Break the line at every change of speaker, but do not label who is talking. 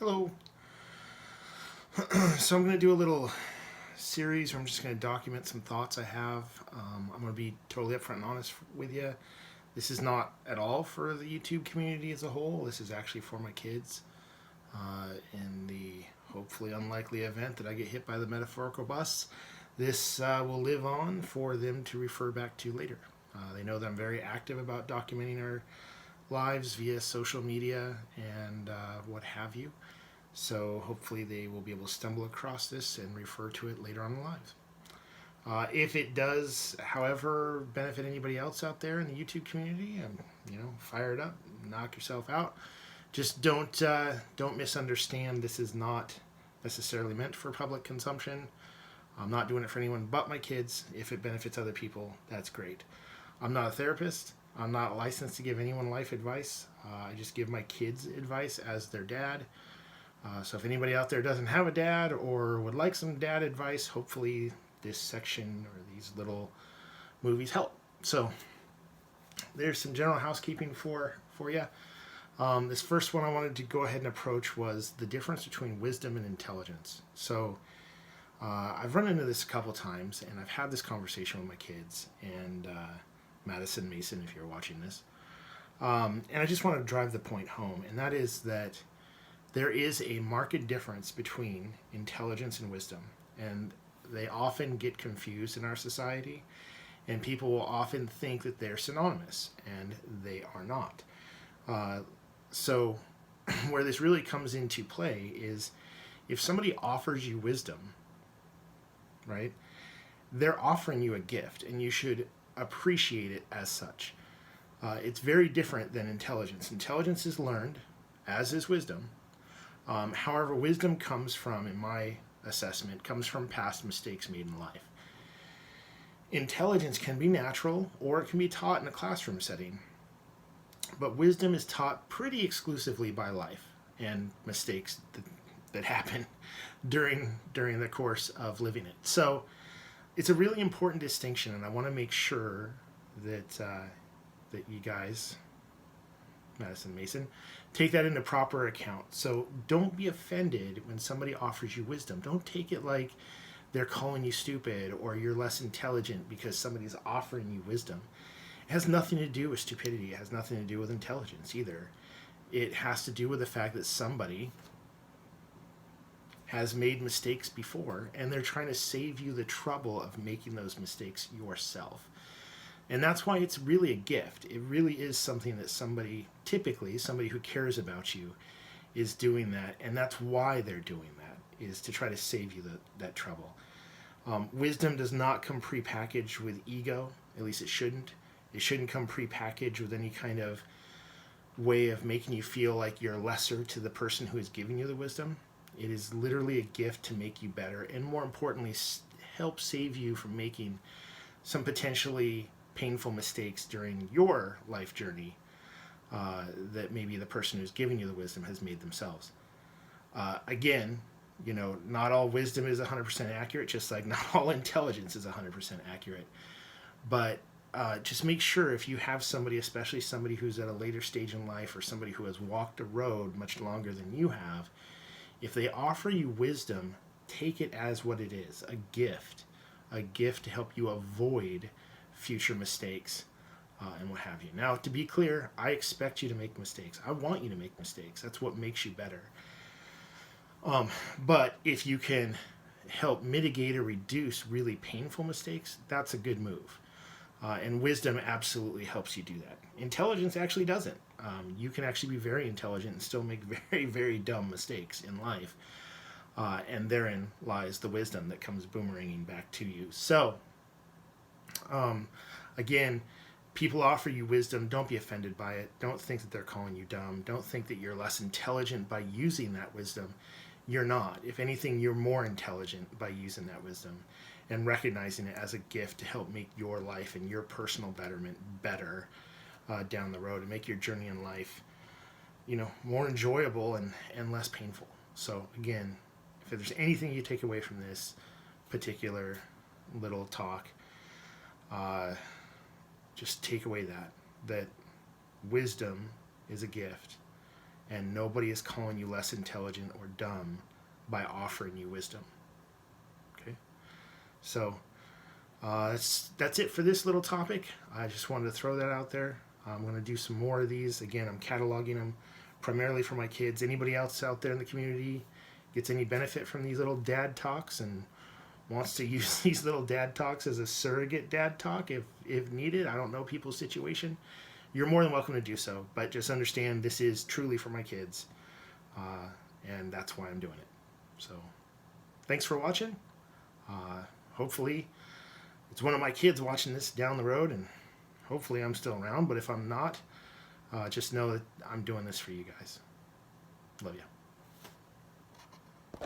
Hello. So I'm going to do a little series where I'm just going to document some thoughts I have. I'm going to be totally upfront and honest with you. This is not at all for the YouTube community as a whole. This is actually for my kids. In the hopefully unlikely event that I get hit by the metaphorical bus, this will live on for them to refer back to later. They know that I'm very active about documenting our lives via social media and what have you. So hopefully they will be able to stumble across this and refer to it later on in their lives. If it does, however, benefit anybody else out there in the YouTube community, fire it up, knock yourself out. Just don't misunderstand. This is not necessarily meant for public consumption. I'm not doing it for anyone but my kids. If it benefits other people, that's great. I'm not a therapist. I'm not licensed to give anyone life advice. I just give my kids advice as their dad. So if anybody out there doesn't have a dad or would like some dad advice, hopefully this section or these little movies help. So there's some general housekeeping for you. This first one I wanted to go ahead and approach was the difference between wisdom and intelligence. So I've run into this a couple times, and I've had this conversation with my kids and Madison Mason, if you're watching this. And I just want to drive the point home, and that is that there is a marked difference between intelligence and wisdom, and they often get confused in our society, and people will often think that they're synonymous, and they are not. So where this really comes into play is if somebody offers you wisdom, right, they're offering you a gift, and you should appreciate it as such. It's very different than intelligence. Intelligence is learned, as is wisdom. However, wisdom comes from, in my assessment, comes from past mistakes made in life. Intelligence can be natural or it can be taught in a classroom setting, but wisdom is taught pretty exclusively by life and mistakes that happen during the course of living it. So it's a really important distinction, and I want to make sure that you guys, Madison Mason, take that into proper account. So don't be offended when somebody offers you wisdom. Don't take it like they're calling you stupid or you're less intelligent because somebody's offering you wisdom. It has nothing to do with stupidity. It has nothing to do with intelligence either. It has to do with the fact that somebody has made mistakes before and they're trying to save you the trouble of making those mistakes yourself. And that's why it's really a gift. It really is something that somebody, typically somebody who cares about you, is doing that. And that's why they're doing that, is to try to save you that trouble. Wisdom does not come prepackaged with ego. At least it shouldn't. It shouldn't come prepackaged with any kind of way of making you feel like you're lesser to the person who is giving you the wisdom. It is literally a gift to make you better, and more importantly, help save you from making some potentially painful mistakes during your life journey that maybe the person who's giving you the wisdom has made themselves. Again, not all wisdom is 100% accurate, just like not all intelligence is 100% accurate. But just make sure if you have somebody, especially somebody who's at a later stage in life or somebody who has walked a road much longer than you have, if they offer you wisdom, take it as what it is, a gift to help you avoid future mistakes and what have you. Now, to be clear, I expect you to make mistakes. I want you to make mistakes. That's what makes you better. But if you can help mitigate or reduce really painful mistakes, that's a good move. And wisdom absolutely helps you do that. Intelligence actually doesn't. You can actually be very intelligent and still make very, very dumb mistakes in life. And therein lies the wisdom that comes boomeranging back to you. So, again, people offer you wisdom. Don't be offended by it. Don't think that they're calling you dumb. Don't think that you're less intelligent by using that wisdom. You're not. If anything, you're more intelligent by using that wisdom and recognizing it as a gift to help make your life and your personal betterment better down the road and make your journey in life, more enjoyable and less painful. So again, if there's anything you take away from this particular little talk, just take away that wisdom is a gift and nobody is calling you less intelligent or dumb by offering you wisdom. Okay, so that's it for this little topic. I just wanted to throw that out there. I'm going to do some more of these. Again, I'm cataloging them primarily for my kids. Anybody else out there in the community gets any benefit from these little dad talks and wants to use these little dad talks as a surrogate dad talk if needed, I don't know people's situation, you're more than welcome to do so. But just understand this is truly for my kids, and that's why I'm doing it. So thanks for watching. Hopefully it's one of my kids watching this down the road, and hopefully I'm still around. But if I'm not, just know that I'm doing this for you guys. Love you.